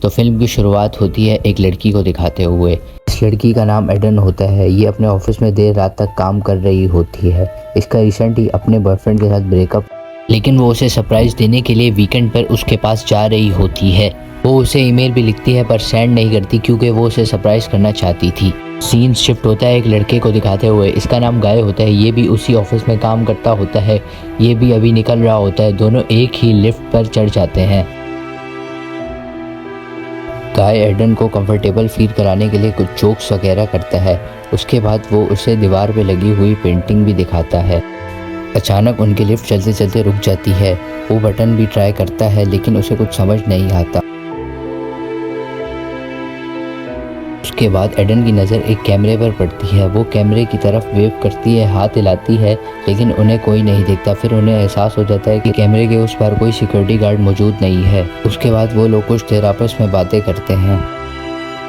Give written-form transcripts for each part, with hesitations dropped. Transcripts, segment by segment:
तो फिल्म की शुरुआत होती है एक लड़की को दिखाते हुए। इस लड़की का नाम एडन होता है। ये अपने ऑफिस में देर रात तक काम कर रही होती है। इसका रिसेंट ही अपने बॉयफ्रेंड के साथ ब्रेकअप, लेकिन वो उसे सरप्राइज देने के लिए वीकेंड पर उसके पास जा रही होती है। वो उसे ईमेल भी लिखती है पर सेंड नहीं करती क्योंकि वो उसे सरप्राइज करना चाहती थी। सीन शिफ्ट होता है एक लड़के को दिखाते हुए। इसका नाम गाय होता है। ये भी उसी ऑफिस में काम करता होता है। ये भी अभी निकल रहा होता है। दोनों एक ही लिफ्ट पर चढ़ जाते हैं। गाय एडन को कंफर्टेबल फील कराने के लिए कुछ जोक्स वगैरह करता है। उसके बाद वो उसे दीवार पे लगी हुई पेंटिंग भी दिखाता है। अचानक उनकी लिफ्ट चलते चलते रुक जाती है। वो बटन भी ट्राई करता है लेकिन उसे कुछ समझ नहीं आता। उसके बाद एडन की नज़र एक कैमरे पर पड़ती है। वो कैमरे की तरफ वेव करती है, हाथ हिलाती है, लेकिन उन्हें कोई नहीं देखता। फिर उन्हें एहसास हो जाता है कि कैमरे के उस पार कोई सिक्योरिटी गार्ड मौजूद नहीं है। उसके बाद वो लोग कुछ देर आपस में बातें करते हैं।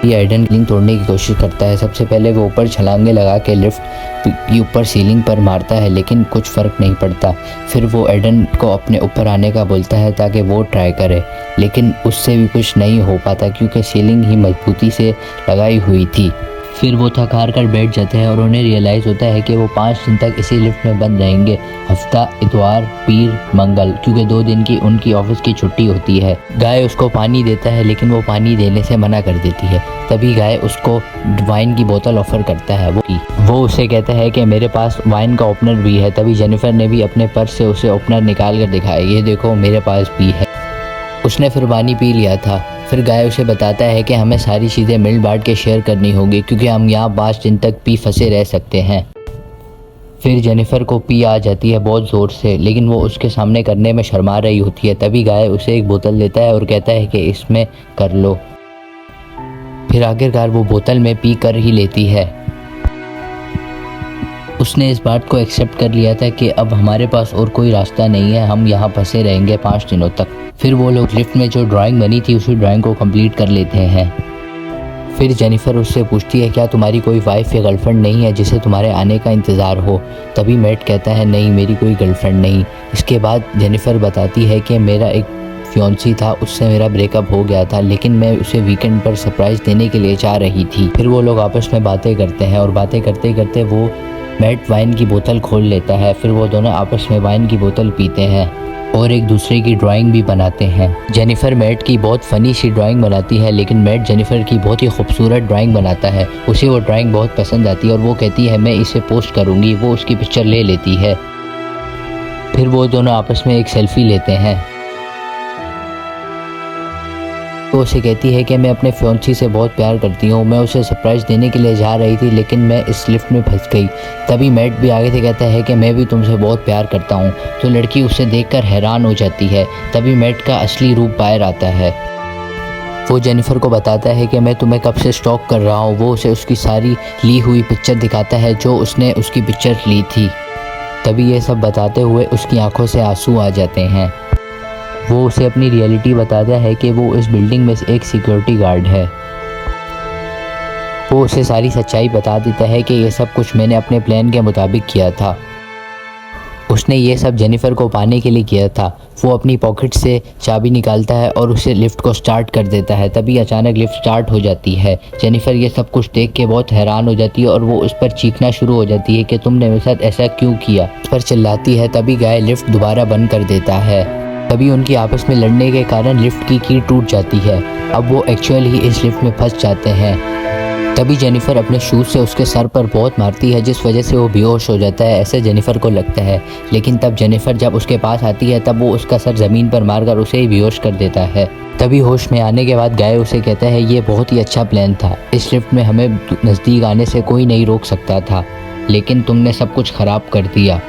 ये एडन सीलिंग तोड़ने की कोशिश करता है। सबसे पहले वो ऊपर छलांगे लगा के लिफ्ट की ऊपर सीलिंग पर मारता है लेकिन कुछ फ़र्क नहीं पड़ता। फिर वो एडन को अपने ऊपर आने का बोलता है ताकि वो ट्राई करे, लेकिन उससे भी कुछ नहीं हो पाता क्योंकि सीलिंग ही मजबूती से लगाई हुई थी। फिर वो थक हार कर बैठ जाते हैं और उन्हें रियलाइज़ होता है कि वो 5 दिन तक इसी लिफ्ट में बंद रहेंगे। हफ्ता, इतवार, पीर, मंगल, क्योंकि 2 दिन की उनकी ऑफिस की छुट्टी होती है। गाय उसको पानी देता है लेकिन वो पानी देने से मना कर देती है। तभी गाय उसको वाइन की बोतल ऑफर करता है। वो उसे कहता है कि मेरे पास वाइन का ओपनर भी है। तभी जेनिफर ने भी अपने पर्स से उसे ओपनर निकाल कर दिखाया, ये देखो मेरे पास भी है। उसने फिर पानी पी लिया था। फिर गाय उसे बताता है कि हमें सारी चीज़ें मिल बांट के शेयर करनी होगी क्योंकि हम यहाँ 5 दिन तक पी फंसे रह सकते हैं। फिर जेनिफर को पी आ जाती है बहुत ज़ोर से, लेकिन वो उसके सामने करने में शर्मा रही होती है। तभी गाय उसे एक बोतल देता है और कहता है कि इसमें कर लो। फिर आखिरकार वो बोतल में पी कर ही लेती है। उसने इस बात को एक्सेप्ट कर लिया था कि अब हमारे पास और कोई रास्ता नहीं है, हम यहाँ फंसे रहेंगे 5 दिनों तक। फिर वो लोग लिफ्ट में जो ड्राइंग बनी थी उसी ड्राइंग को कंप्लीट कर लेते हैं। फिर जेनिफर उससे पूछती है क्या तुम्हारी कोई वाइफ या गर्लफ्रेंड नहीं है जिसे तुम्हारे आने का इंतज़ार हो। तभी मैट कहता है नहीं, मेरी कोई गर्लफ्रेंड नहीं। इसके बाद जेनिफर बताती है कि मेरा एक फियोंसी था, उससे मेरा ब्रेकअप हो गया था, लेकिन मैं उसे वीकेंड पर सरप्राइज़ देने के लिए जा रही थी। फिर वो लोग आपस में बातें करते हैं और बातें करते करते वो मैट वाइन की बोतल खोल लेता है। फिर वो दोनों आपस में वाइन की बोतल पीते हैं और एक दूसरे की ड्राइंग भी बनाते हैं। जेनिफर मैट की बहुत फ़नी सी ड्राइंग बनाती है, लेकिन मैट जेनिफर की बहुत ही खूबसूरत ड्राइंग बनाता है। उसे वो ड्राइंग बहुत पसंद आती है और वो कहती है मैं इसे पोस्ट करूँगी। वो उसकी पिक्चर ले लेती है। फिर वो दोनों आपस में एक सेल्फी लेते हैं। वो उसे कहती है कि मैं अपने फियोंसी से बहुत प्यार करती हूँ, मैं उसे सरप्राइज़ देने के लिए जा रही थी लेकिन मैं इस लिफ्ट में फंस गई। तभी मैट भी आगे से कहता है कि मैं भी तुमसे बहुत प्यार करता हूँ। तो लड़की उसे देखकर हैरान हो जाती है। तभी मैट का असली रूप बाहर आता है। वो जेनिफर को बताता है कि मैं तुम्हें कब से स्टॉक कर रहा हूँ। वो उसे उसकी सारी ली हुई पिक्चर दिखाता है जो उसने उसकी पिक्चर ली थी। तभी ये सब बताते हुए उसकी आंखों से आंसू आ जाते हैं। वो उसे अपनी रियलिटी बताता है कि वो इस बिल्डिंग में एक सिक्योरिटी गार्ड है। वो उसे सारी सच्चाई बता देता है कि ये सब कुछ मैंने अपने प्लान के मुताबिक किया था। उसने ये सब जेनिफर को पाने के लिए किया था। वो अपनी पॉकेट से चाबी निकालता है और उसे लिफ्ट को स्टार्ट कर देता है। तभी अचानक लिफ्ट स्टार्ट हो जाती है। जेनिफर ये सब कुछ देख के बहुत हैरान हो जाती है और वो उस पर चीखना शुरू हो जाती है कि तुमने मेरे साथ ऐसा क्यों किया। उस पर चिल्लाती है। तभी गाय लिफ्ट दोबारा बंद कर देता है। तभी उनकी आपस में लड़ने के कारण लिफ्ट की की टूट जाती है। अब वो एक्चुअली ही इस लिफ्ट में फंस जाते हैं। तभी जेनिफर अपने शूज़ से उसके सर पर बहुत मारती है जिस वजह से वो बेहोश हो जाता है, ऐसे जेनिफर को लगता है। लेकिन तब जेनिफर जब उसके पास आती है तब वो उसका सर ज़मीन पर मारकर उसे ही बेहोश कर देता है। तभी होश में आने के बाद गाय उसे कहता है ये बहुत ही अच्छा प्लान था, इस लिफ्ट में हमें नज़दीक आने से कोई नहीं रोक सकता था, लेकिन तुमने सब कुछ ख़राब कर दिया।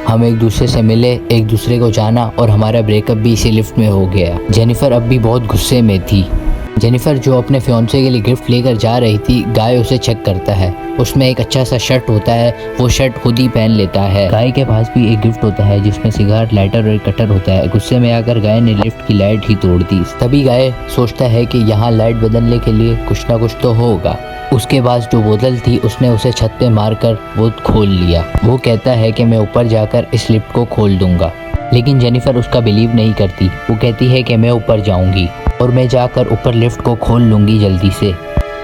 हम एक दूसरे से मिले, एक दूसरे को जाना और हमारा ब्रेकअप भी इसी लिफ्ट में हो गया। जेनिफर अब भी बहुत गुस्से में थी। जेनिफर जो अपने फियोंसे के लिए गिफ्ट लेकर जा रही थी, गाय उसे चेक करता है। उसमें एक अच्छा सा शर्ट होता है। वो शर्ट खुद ही पहन लेता है। गाय के पास भी एक गिफ्ट होता है जिसमें सिगारेट लाइटर और कटर होता है। गुस्से में आकर गाय ने लिफ्ट की लाइट ही तोड़ दी। तभी गाय सोचता है कि यहाँ लाइट बदलने के लिए कुछ ना कुछ तो होगा। उसके बाद जो बोतल थी उसने उसे छत पे मारकर वो खोल लिया। वो कहता है कि मैं ऊपर जाकर इस लिफ्ट को खोल दूंगा, लेकिन जेनिफर उसका बिलीव नहीं करती। वो कहती है कि मैं ऊपर जाऊंगी। और मैं जाकर ऊपर लिफ्ट को खोल लूँगी जल्दी से।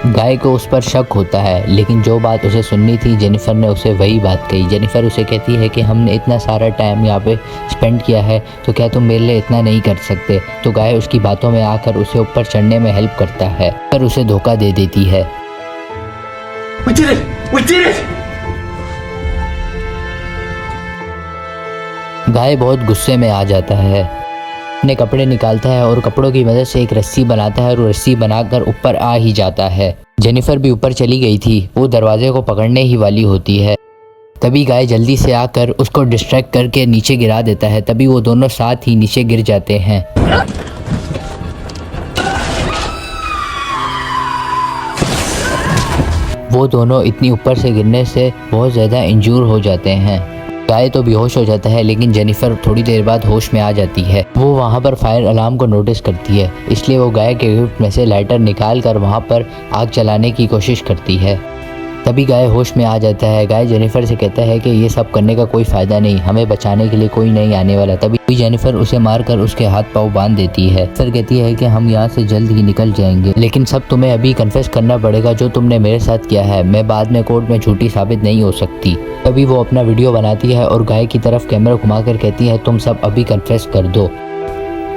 गाय को उस पर शक होता है, लेकिन जो बात उसे सुननी थी जेनिफर ने उसे वही बात कही। जेनिफर उसे कहती है कि हमने इतना सारा टाइम यहाँ पे स्पेंड किया है, तो क्या तुम मेरे लिए इतना नहीं कर सकते। तो गाय उसकी बातों में आकर उसे ऊपर चढ़ने में हेल्प करता है, पर उसे धोखा दे देती है। We did it! We did it! गाय बहुत गुस्से में आ जाता है, अपने कपड़े निकालता है और कपड़ों की मदद से एक रस्सी बनाता है और वो रस्सी बनाकर ऊपर आ ही जाता है। जेनिफर भी ऊपर चली गई थी, वो दरवाजे को पकड़ने ही वाली होती है। तभी गाय जल्दी से आकर उसको डिस्ट्रैक्ट करके नीचे गिरा देता है। तभी वो दोनों साथ ही नीचे गिर जाते हैं। वो दोनों इतनी ऊपर से गिरने से बहुत ज़्यादा इंजूर हो जाते हैं। गाय तो बेहोश हो जाता है, लेकिन जेनिफर थोड़ी देर बाद होश में आ जाती है। वो वहाँ पर फायर अलार्म को नोटिस करती है, इसलिए वो गाय के गिफ्ट में से लाइटर निकाल कर वहाँ पर आग जलाने की कोशिश करती है। तभी गाय होश में आ जाता है। गाय जेनिफर से कहता है कि ये सब करने का कोई फ़ायदा नहीं, हमें बचाने के लिए कोई नहीं आने वाला। तभी जेनिफर उसे मारकर उसके हाथ पाँव बांध देती है। फिर कहती है कि हम यहाँ से जल्द ही निकल जाएंगे, लेकिन सब तुम्हें अभी कन्फेस करना पड़ेगा जो तुमने मेरे साथ किया है। मैं बाद में कोर्ट में झूठी साबित नहीं हो सकती। तभी वो अपना वीडियो बनाती है और गाय की तरफ कैमरा घुमाकर कहती है तुम सब अभी कन्फेस कर दो।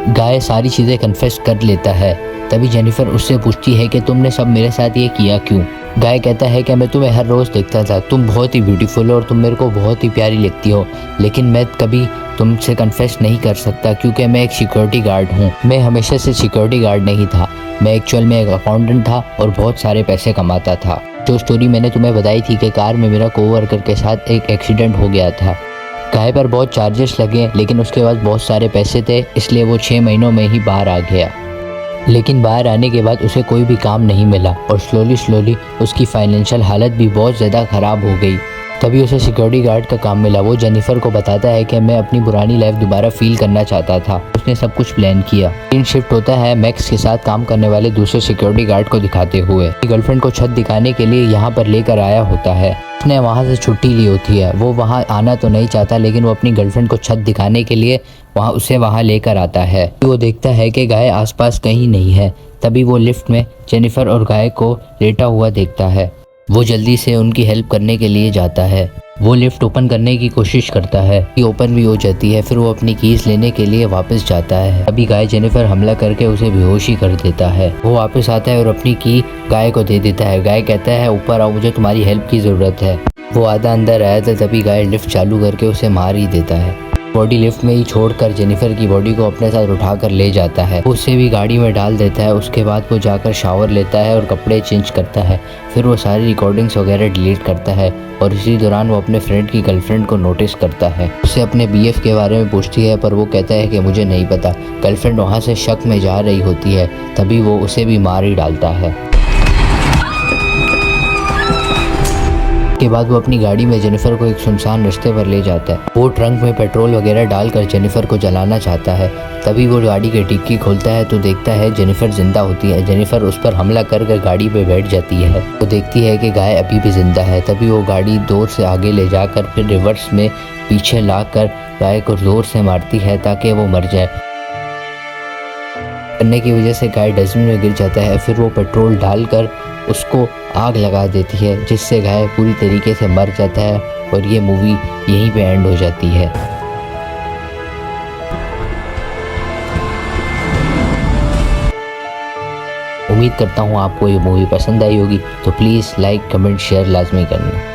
गाय सारी चीज़ें कन्फेस कर लेता है। तभी जेनिफर उससे पूछती है कि तुमने सब मेरे साथ ये किया क्यों। गाय कहता है कि मैं तुम्हें हर रोज़ देखता था, तुम बहुत ही ब्यूटीफुल हो और तुम मेरे को बहुत ही प्यारी लगती हो, लेकिन मैं कभी तुमसे कन्फेस नहीं कर सकता क्योंकि मैं एक सिक्योरिटी गार्ड हूँ। मैं हमेशा से सिक्योरिटी गार्ड नहीं था, मैं एक्चुअल में एक अकाउंटेंट था और बहुत सारे पैसे कमाता था। जो स्टोरी मैंने तुम्हें बताई थी कि कार में मेरा कोवर्कर के साथ एक एक्सीडेंट हो गया था। गाय पर बहुत चार्जेस लगे, लेकिन उसके बाद बहुत सारे पैसे थे, इसलिए वो 6 महीनों में ही बाहर आ गया। लेकिन बाहर आने के बाद उसे कोई भी काम नहीं मिला और स्लोली उसकी फाइनेंशियल हालत भी बहुत ज़्यादा ख़राब हो गई। तभी उसे सिक्योरिटी गार्ड का काम मिला। वो जेनिफर को बताता है कि मैं अपनी पुरानी लाइफ दोबारा फील करना चाहता था। उसने सब कुछ प्लान किया। सीन शिफ्ट होता है मैक्स के साथ काम करने वाले दूसरे सिक्योरिटी गार्ड को दिखाते हुए। गर्लफ्रेंड को छत दिखाने के लिए यहाँ पर लेकर आया होता है। उसने वहाँ से छुट्टी ली होती है। वो वहाँ आना तो नहीं चाहता, लेकिन वो अपनी गर्लफ्रेंड को छत दिखाने के लिए उसे वहाँ लेकर आता है। वो देखता है कि गाय आसपास कहीं नहीं है। तभी वो लिफ्ट में जेनिफर और गाय को लेटा हुआ देखता है। वो जल्दी से उनकी हेल्प करने के लिए जाता है। वो लिफ्ट ओपन करने की कोशिश करता है, ये ओपन भी हो जाती है। फिर वो अपनी कीज लेने के लिए वापस जाता है। अभी गाय जेनिफर हमला करके उसे बेहोशी कर देता है। वो वापस आता है और अपनी की गाय को दे देता है। गाय कहता है ऊपर आओ, मुझे तुम्हारी हेल्प की ज़रूरत है। वो आधा अंदर आया था, तभी गाय लिफ्ट चालू करके उसे मार ही देता है। बॉडी लिफ्ट में ही छोड़कर जेनिफर की बॉडी को अपने साथ उठाकर ले जाता है। उसे भी गाड़ी में डाल देता है। उसके बाद वो जाकर शावर लेता है और कपड़े चेंज करता है। फिर वो सारी रिकॉर्डिंग्स वगैरह डिलीट करता है और इसी दौरान वो अपने फ्रेंड की गर्लफ्रेंड को नोटिस करता है। उससे अपने बीएफ के बारे में पूछती है, पर वो कहता है कि मुझे नहीं पता। गर्लफ्रेंड वहाँ से शक में जा रही होती है, तभी वो उसे भी मार ही डालता है। के बाद वो अपनी गाड़ी में जेनिफर को एक सुनसान रास्ते पर ले जाता है। वो ट्रंक में पेट्रोल वगैरह डालकर जेनिफर को जलाना चाहता है। तभी वो गाड़ी की डिक्की खोलता है तो देखता है जेनिफर जिंदा होती है। जेनिफर उस पर हमला कर गाड़ी पे बैठ जाती है। वो देखती है कि गाय अभी भी जिंदा है। तभी वो गाड़ी जोर से आगे ले जाकर फिर रिवर्स में पीछे लाकर गाय को जोर से मारती है ताकि वो मर जाए। करने की वजह से गाय डस्टबिन में गिर जाता है। फिर वो पेट्रोल डालकर उसको आग लगा देती है, जिससे गाय पूरी तरीके से मर जाता है और ये मूवी यहीं पे एंड हो जाती है। उम्मीद करता हूँ आपको ये मूवी पसंद आई होगी, तो प्लीज़ लाइक कमेंट शेयर लाजमी करना।